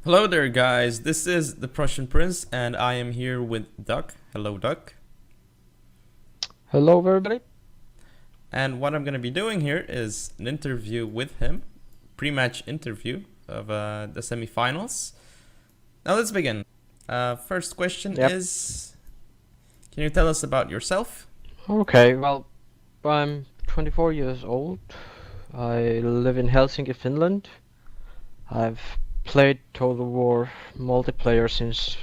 Hello there, guys. This is the Prussian Prince, and I am here with Duck. Hello, Duck. Hello, everybody. And what I'm going to be doing here is an interview with him, pre-match interview of the semifinals. Now let's begin. First question is, can you tell us about yourself? Okay, well, I'm 24 years old. I live in Helsinki, Finland. I've played Total War multiplayer since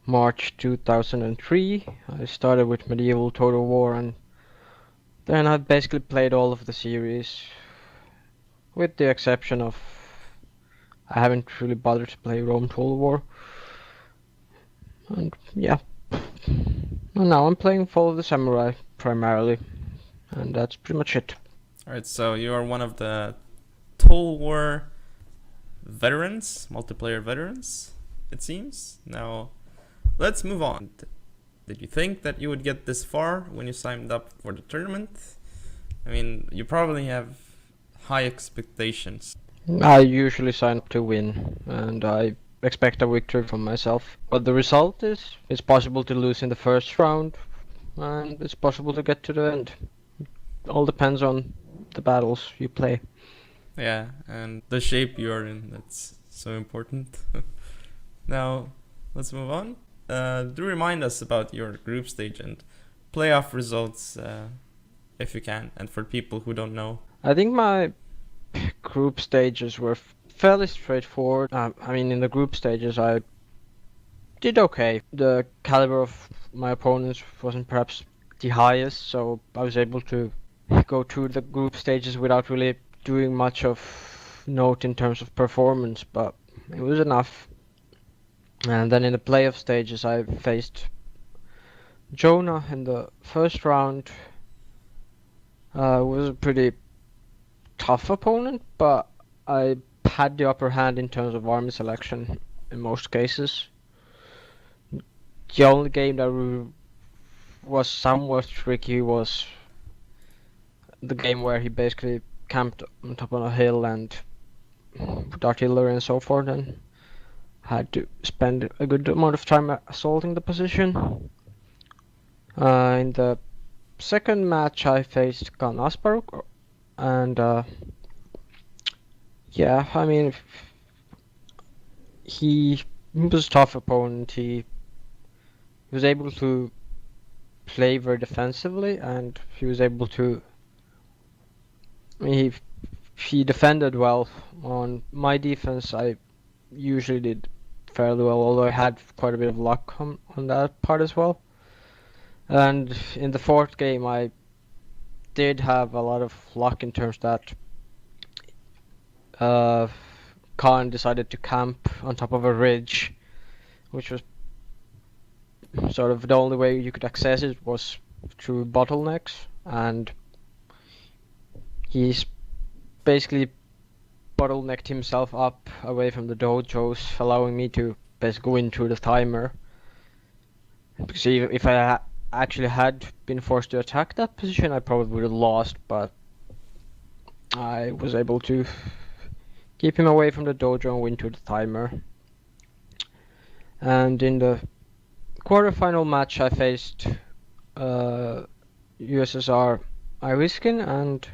March 2003. I started with Medieval Total War and then I've basically played all of the series, with the exception of I haven't really bothered to play Rome Total War. And yeah, and now I'm playing Fall of the Samurai primarily, and that's pretty much it. Alright, so you are one of the Total War veterans, multiplayer veterans, it seems. Now, let's move on. Did you think that you would get this far when you signed up for the tournament? I mean, you probably have high expectations. I usually sign up to win, and I expect a victory from myself. But the result is, it's possible to lose in the first round, and it's possible to get to the end. It all depends on the battles you play. Yeah, and the shape you're in, that's so important. Now, let's move on. Do remind us about your group stage and playoff results, if you can, and for people who don't know. I think my group stages were fairly straightforward. I mean, in the group stages, I did okay. The caliber of my opponents wasn't perhaps the highest, so I was able to go through the group stages without really doing much of note in terms of performance, but it was enough. And then in the playoff stages, I faced Jonah in the first round. It was a pretty tough opponent, but I had the upper hand in terms of army selection in most cases. The only game that was somewhat tricky was the game where he basically camped on top of a hill and with artillery and so forth, and had to spend a good amount of time assaulting the position. In the second match, I faced Khan Asparuk, and yeah, I mean, he was a tough opponent. He was able to play very defensively, and he was able to. I mean, he defended well. On my defense, I usually did fairly well, although I had quite a bit of luck on that part as well. And in the fourth game, I did have a lot of luck in terms that Khan decided to camp on top of a ridge, which was sort of the only way you could access it was through bottlenecks, and he's basically bottlenecked himself up away from the dojos, allowing me to basically win through the timer. Because if I actually had been forced to attack that position, I probably would have lost, but I was able to keep him away from the dojo and win through the timer. And in the quarterfinal match, I faced USSR Iriskin, and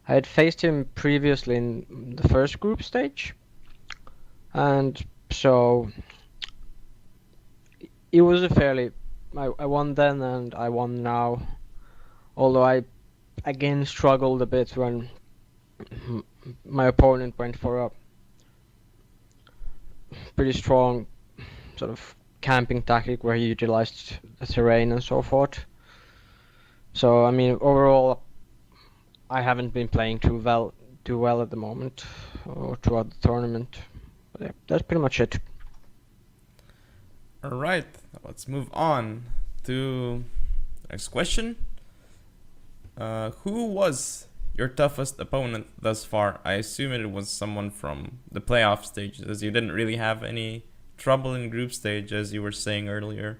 I had faced him previously in the first group stage, and so it was a fairly. I won then and I won now, although I again struggled a bit when my opponent went for a pretty strong sort of camping tactic where he utilized the terrain and so forth. So I mean, overall, I haven't been playing too well at the moment or throughout the tournament. But yeah, that's pretty much it. Alright, let's move on to the next question. Who was your toughest opponent thus far? I assume it was someone from the playoff stages, as you didn't really have any trouble in group stage, as you were saying earlier.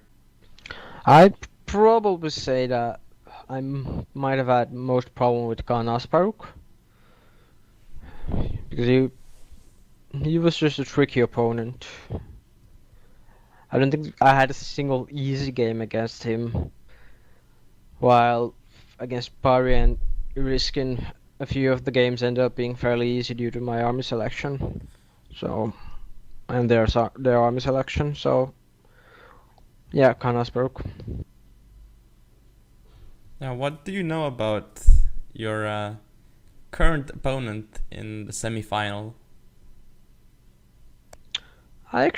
I'd probably say that I might have had most problem with Khan Asparuk, because he was just a tricky opponent. I don't think I had a single easy game against him, while against Pari and Riskin, a few of the games ended up being fairly easy due to my army selection. So, and their army selection. So, yeah, Kanas broke. Now, what do you know about your current opponent in the semi-final? I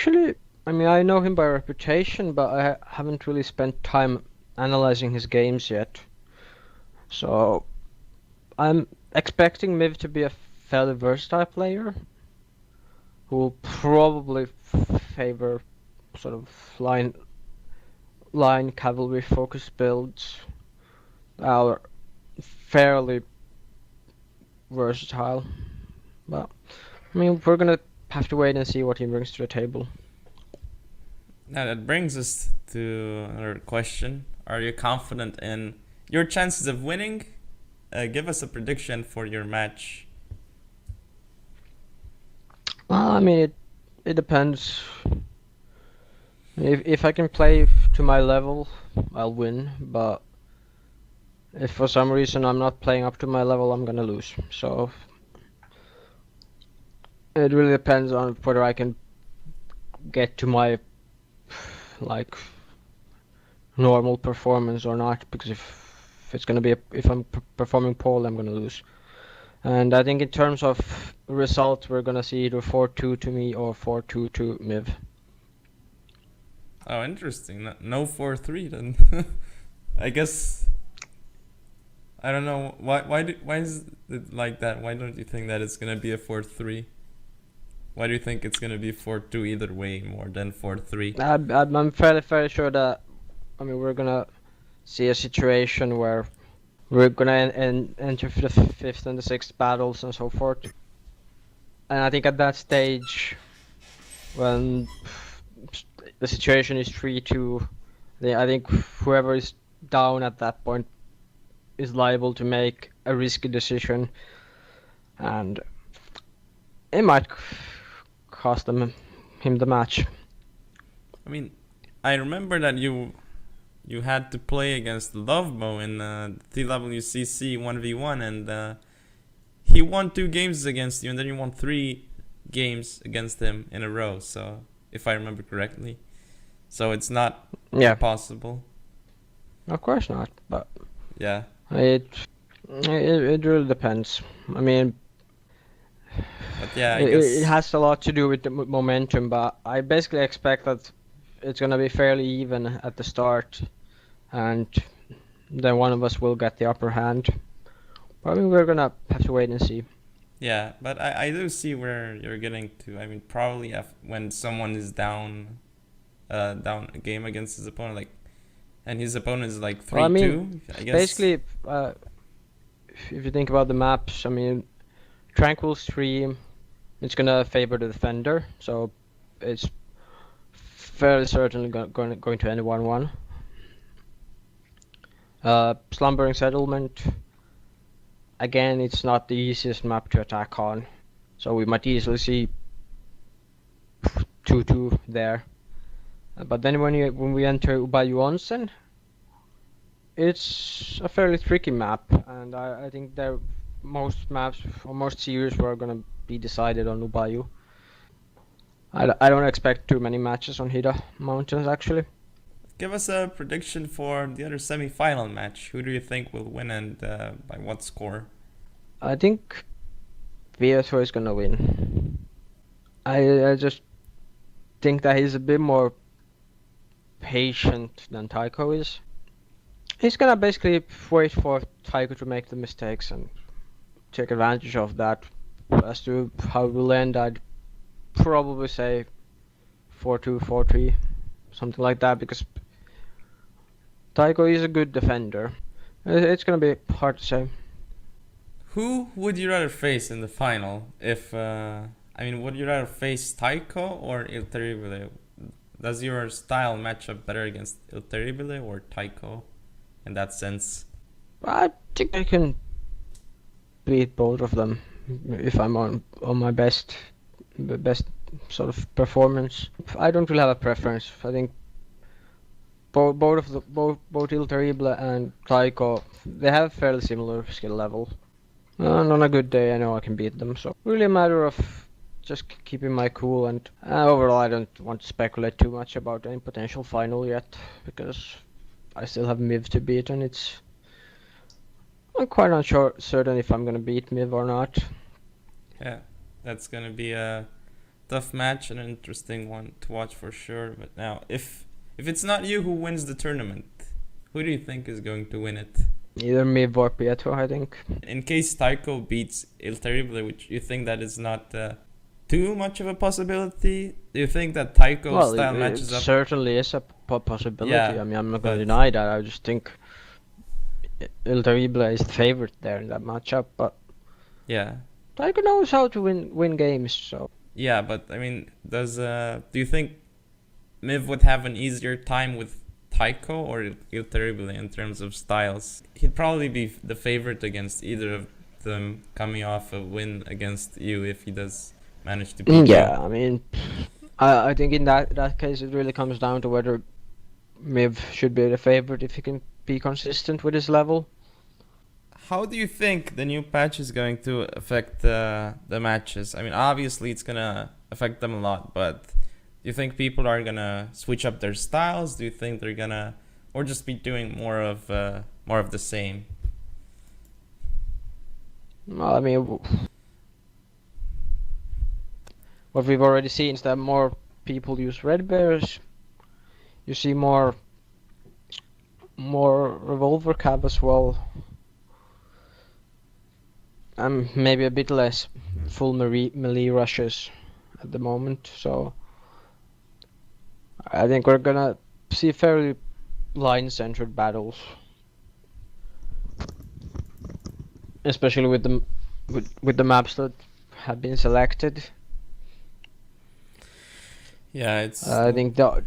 know him by reputation, but I haven't really spent time analyzing his games yet. So, I'm expecting Miv to be a fairly versatile player who will probably favor sort of line cavalry focused builds are fairly versatile. But we're gonna have to wait and see what he brings to the table. Now that brings us to another question. Are you confident in your chances of winning? Give us a prediction for your match. Well, it depends. If I can play to my level, I'll win. But if for some reason I'm not playing up to my level, I'm gonna lose. So it really depends on whether I can get to my like normal performance or not. Because if I'm performing poorly, I'm gonna lose. And I think in terms of result, we're gonna see either 4-2 to me or 4-2 to Miv. Oh, interesting. No 4-3 then. I guess I don't know why is it like that? Why don't you think that it's gonna be a 4-3? Why do you think it's gonna be 4-2 either way more than 4-3? I'm fairly sure that we're gonna see a situation where we're gonna enter the fifth and the sixth battles and so forth. And I think at that stage, when the situation is 3-2, I think whoever is down at that point is liable to make a risky decision, and it might cost him the match. I mean, I remember that you had to play against Lovemo in TWCC 1v1, and he won 2 games against you, and then you won 3 games against him in a row. So, if I remember correctly, so it's not impossible. Of course not, but yeah, it really depends. But yeah, I guess it has a lot to do with the momentum, but I basically expect that it's gonna be fairly even at the start, and then one of us will get the upper hand. But we're gonna have to wait and see. Yeah, but I do see where you're getting to. Probably when someone is down a game against his opponent, and his opponent is like 3-2. I guess basically, if you think about the maps, Tranquil Stream, it's gonna favor the defender, so it's fairly certainly going to end 1-1. Slumbering Settlement, again, it's not the easiest map to attack on, so we might easily see 2-2 there. But then when we enter Ubayu Onsen, it's a fairly tricky map, and I think most maps or most series were gonna be decided on Ubayu. I don't expect too many matches on Hida Mountains actually. Give us a prediction for the other semi-final match. Who do you think will win, and by what score? I think Ro4 is gonna win. I just think that he's a bit more patient than Taiko is. He's gonna basically wait for Taiko to make the mistakes and take advantage of that. As to how it will end, I'd probably say 4-2, 4-3, something like that, because Taiko is a good defender. It's gonna be hard to say. Who would you rather face in the final? Would you rather face Taiko or Il Terribile? Does your style match up better against Il Terribile or Taiko in that sense? I think I can beat both of them if I'm on my best best sort of performance. I don't really have a preference. I think both Il Terrible and Taiko, they have fairly similar skill level. And on a good day, I know I can beat them. So really a matter of just keeping my cool. And overall, I don't want to speculate too much about any potential final yet, because I still have Miv to beat, and I'm quite certain if I'm gonna beat Miv or not. Yeah, that's gonna be a tough match and an interesting one to watch for sure. But now, if it's not you who wins the tournament, who do you think is going to win it? Either Miv or Pietro, I think. In case Taiko beats Il Terrible, which you think that is not too much of a possibility, do you think that Taiko style matches it up? certainly is a possibility. Yeah, I mean, I'm not gonna but deny that. I just think Il Terrible is the favorite there in that matchup, but yeah, Taiko knows how to win games, so. yeah, but I mean, do you think Miv would have an easier time with Taiko or Il Terrible in terms of styles? He'd probably be the favorite against either of them, coming off a win against you if he does manage to beat Yeah, you. I mean, I think in that case it really comes down to whether Miv should be the favorite if he can be consistent with his level. How do you think the new patch is going to affect the matches? I mean, obviously it's gonna affect them a lot, but do you think people are gonna switch up their styles? Do you think they're gonna, or just be doing more of the same? Well, I mean, what we've already seen is that more people use red bears. You see more revolver cap as well. Maybe a bit less full melee rushes at the moment. So I think we're gonna see fairly line-centered battles, especially with the maps that have been selected. Yeah, it's. I think the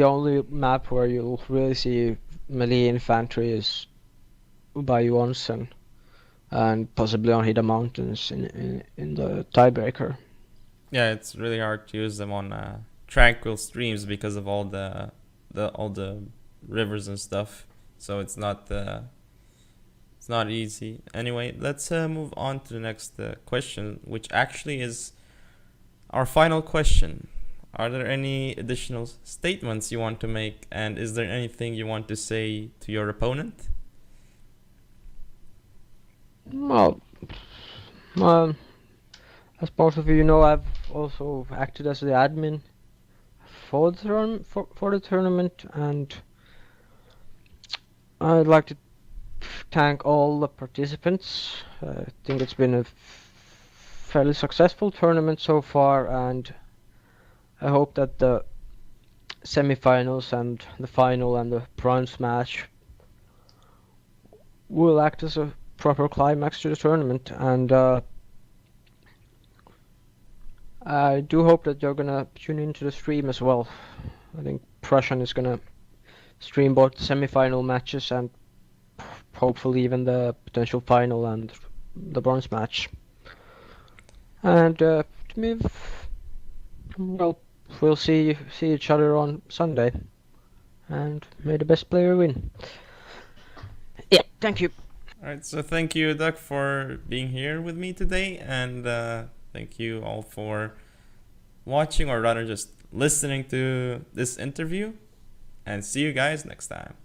only map where you'll really see melee infantry is Bayou Onsen and possibly on Hida Mountains in the tiebreaker. Yeah, it's really hard to use them on tranquil streams because of all the rivers and stuff. So it's not easy. Anyway, let's move on to the next question, which actually is our final question. Are there any additional statements you want to make, and is there anything you want to say to your opponent? Well, as most of you know, I've also acted as the admin for the tournament, and I'd like to thank all the participants. I think it's been a fairly successful tournament so far, and I hope that the semifinals and the final and the bronze match will act as a proper climax to the tournament, and I do hope that you're gonna tune into the stream as well. I think Prussian is gonna stream both the semi-final matches and hopefully even the potential final and the bronze match. And to me, well, we'll see each other on Sunday, and may the best player win. Yeah, thank you. Alright, so thank you, Doug, for being here with me today, and thank you all for watching, or rather just listening to this interview, and see you guys next time.